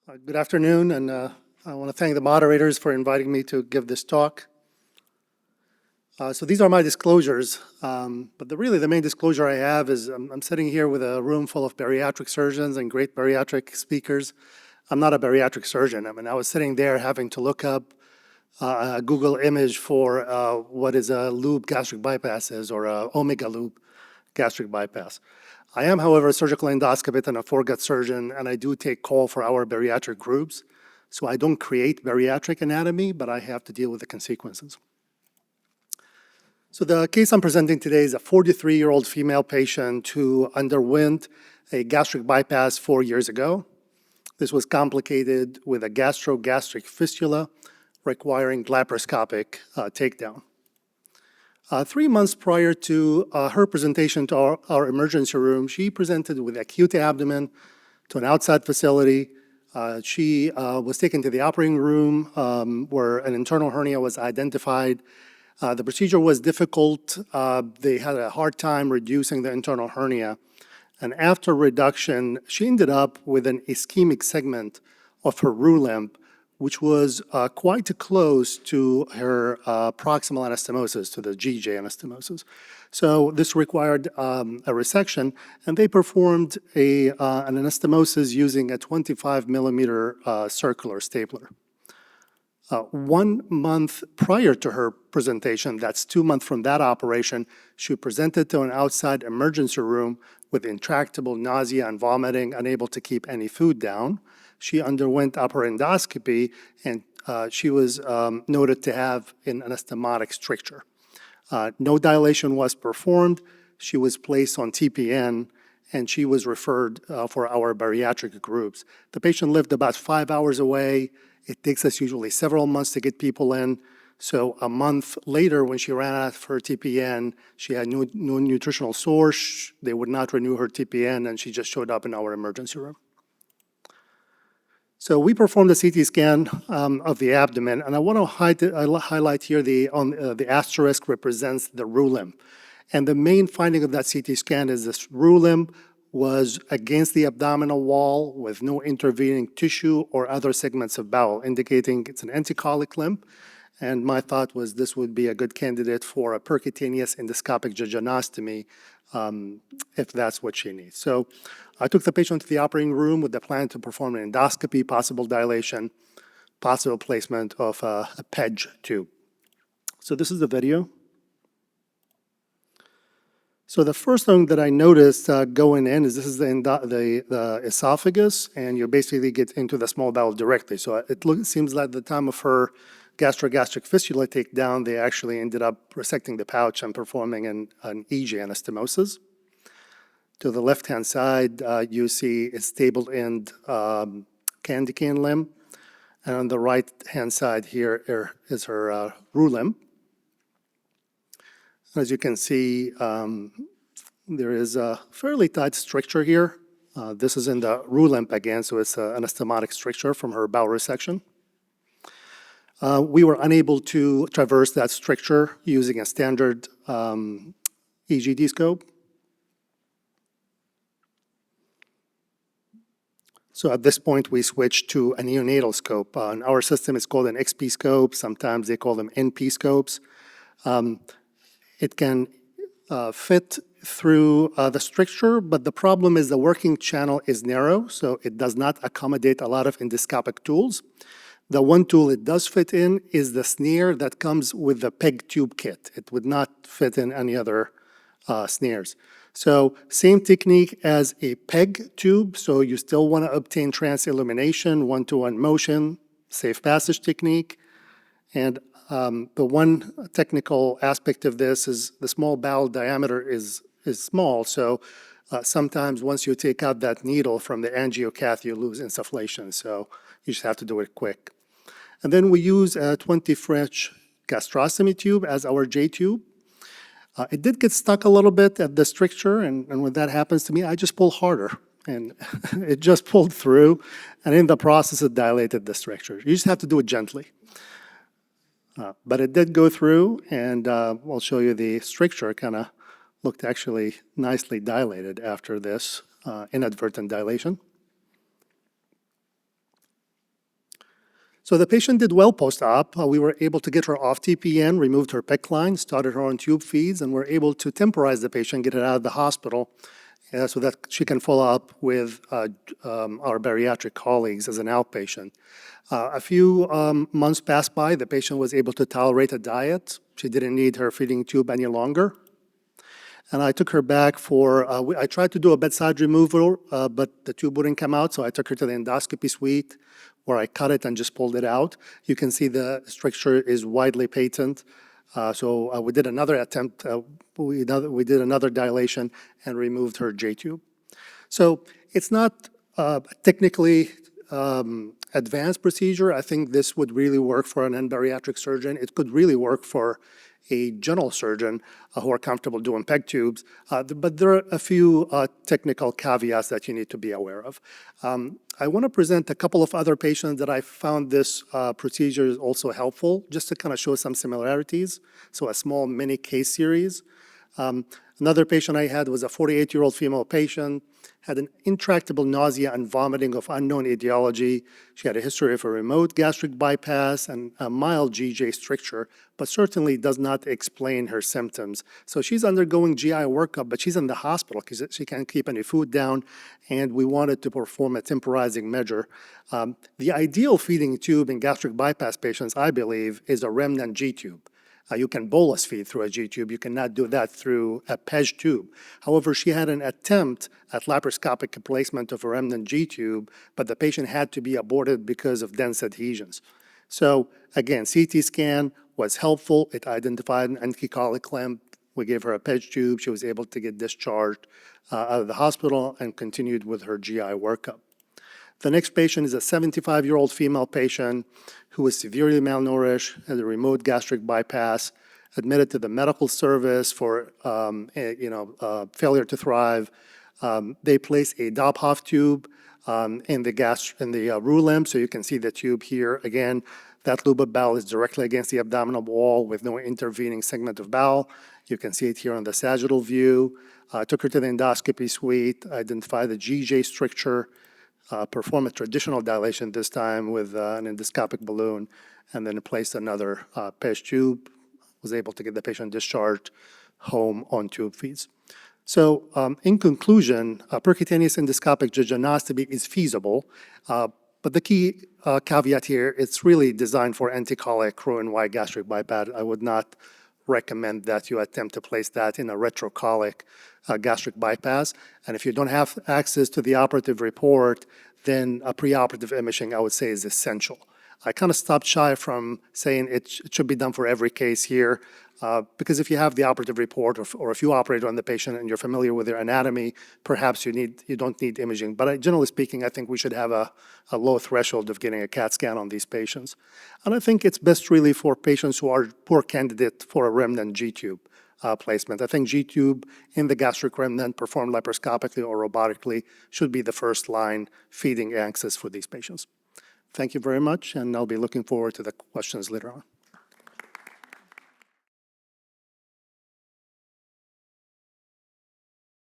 Good afternoon, and I want to thank the moderators for inviting me to give this talk. So these are my disclosures, but really the main disclosure I have is I'm sitting here with a room full of bariatric surgeons and great bariatric speakers. I'm not a bariatric surgeon. I mean, I was sitting there having to look up a Google image for what is a loop gastric bypass is, or a omega loop gastric bypass. I am, however, a surgical endoscopist and a foregut surgeon, and I do take call for our bariatric groups. So I don't create bariatric anatomy, but I have to deal with the consequences. So the case I'm presenting today is a 43-year-old female patient who underwent a gastric bypass 4 years ago. This was complicated with a gastrogastric fistula requiring laparoscopic takedown. 3 months prior to her presentation to our emergency room, she presented with acute abdomen to an outside facility. She was taken to the operating room where an internal hernia was identified. The procedure was difficult. They had a hard time reducing the internal hernia. And after reduction, she ended up with an ischemic segment of her rouleum, which was quite close to her proximal anastomosis, to the GJ anastomosis. So this required a resection, and they performed an anastomosis using a 25 millimeter circular stapler. 1 month prior to her presentation, that's 2 months from that operation, she presented to an outside emergency room with intractable nausea and vomiting, unable to keep any food down. She underwent upper endoscopy, and she was noted to have an anastomotic stricture. No dilation was performed. She was placed on TPN, and she was referred for our bariatric groups. The patient lived about 5 hours away. It takes us usually several months to get people in. So a month later, when she ran out of her TPN, she had no nutritional source. They would not renew her TPN, and she just showed up in our emergency room. So we performed a CT scan of the abdomen, and I want to highlight here the asterisk represents the rouleum. And the main finding of that CT scan is this rouleum was against the abdominal wall with no intervening tissue or other segments of bowel, indicating it's an anticolic limb. And my thought was this would be a good candidate for a percutaneous endoscopic jejunostomy if that's what she needs. So I took the patient to the operating room with the plan to perform an endoscopy, possible dilation, possible placement of a PEJ tube. So this is the video. So the first thing that I noticed going in is this is the esophagus, and you basically get into the small bowel directly. So it seems like at the time of her gastrogastric fistula takedown, they actually ended up resecting the pouch and performing an EJ anastomosis. To the left-hand side, you see a stable end candy cane limb, and on the right-hand side here is her rouleum. As you can see, there is a fairly tight stricture here. This is in the rouleum again, so it's an anastomotic stricture from her bowel resection. We were unable to traverse that stricture using a standard EGD scope. So at this point, we switched to a neonatal scope. In our system, it's called an XP scope. Sometimes they call them NP scopes. It can fit through the stricture, but the problem is the working channel is narrow, so it does not accommodate a lot of endoscopic tools. The one tool it does fit in is the snare that comes with the PEG tube kit. It would not fit in any other snares. So same technique as a PEG tube, so you still want to obtain trans-illumination, one-to-one motion, safe passage technique. And the one technical aspect of this is the small bowel diameter is small, so sometimes once you take out that needle from the angiocath, you lose insufflation, so you just have to do it quick. And then we use a 20 French gastrostomy tube as our J tube. It did get stuck a little bit at the stricture, and when that happens to me, I just pull harder, and it just pulled through, and in the process, it dilated the stricture. You just have to do it gently. But it did go through, and I'll show you the stricture kind of looked actually nicely dilated after this inadvertent dilation. So the patient did well post-op. We were able to get her off TPN, removed her PICC line, started her on tube feeds, and we're able to temporize the patient, get her out of the hospital, so that she can follow up with our bariatric colleagues as an outpatient. A few months passed by. The patient was able to tolerate a diet. She didn't need her feeding tube any longer. And I took her back for, I tried to do a bedside removal, but the tube wouldn't come out, so I took her to the endoscopy suite where I cut it and just pulled it out. You can see the stricture is widely patent. So we did another attempt, we did another dilation and removed her J-tube. So it's not technically advanced procedure. I think this would really work for an end bariatric surgeon. It could really work for a general surgeon who are comfortable doing PEG tubes, but there are a few technical caveats that you need to be aware of. I want to present a couple of other patients that I found this procedure is also helpful, just to kind of show some similarities, so a small mini case series. Another patient I had was a 48-year-old female patient, had an intractable nausea and vomiting of unknown etiology. She had a history of a remote gastric bypass and a mild GJ stricture, but certainly does not explain her symptoms. So she's undergoing GI workup, but she's in the hospital because she can't keep any food down, and we wanted to perform a temporizing measure. The ideal feeding tube in gastric bypass patients, I believe, is a remnant G tube. You can bolus feed through a G-tube. You cannot do that through a PEJ tube. However, she had an attempt at laparoscopic placement of a remnant G-tube, but the patient had to be aborted because of dense adhesions. So again, CT scan was helpful. It identified an anticolic limb. We gave her a PEJ tube. She was able to get discharged out of the hospital and continued with her GI workup. The next patient is a 75-year-old female patient who was severely malnourished, had a remote gastric bypass, admitted to the medical service for failure to thrive. They placed a Dobhoff tube in the roux limb, so you can see the tube here. Again, that loop of bowel is directly against the abdominal wall with no intervening segment of bowel. You can see it here on the sagittal view. Took her to the endoscopy suite, identified the GJ stricture, perform a traditional dilation this time with an endoscopic balloon, and then placed another PEJ tube, was able to get the patient discharged home on tube feeds. So in conclusion, percutaneous endoscopic jejunostomy is feasible, but the key caveat here, it's really designed for anticolic Roux-en-Y gastric bypass. I would not recommend that you attempt to place that in a retrocolic gastric bypass. And if you don't have access to the operative report, then a preoperative imaging, I would say, is essential. I kind of stopped shy from saying it should be done for every case here, because if you have the operative report or if you operate on the patient and you're familiar with their anatomy, perhaps you don't need imaging. But generally speaking, I think we should have a low threshold of getting a CAT scan on these patients. And I think it's best really for patients who are poor candidate for a remnant G-tube placement. I think G-tube in the gastric remnant performed laparoscopically or robotically should be the first line feeding access for these patients. Thank you very much, and I'll be looking forward to the questions later on.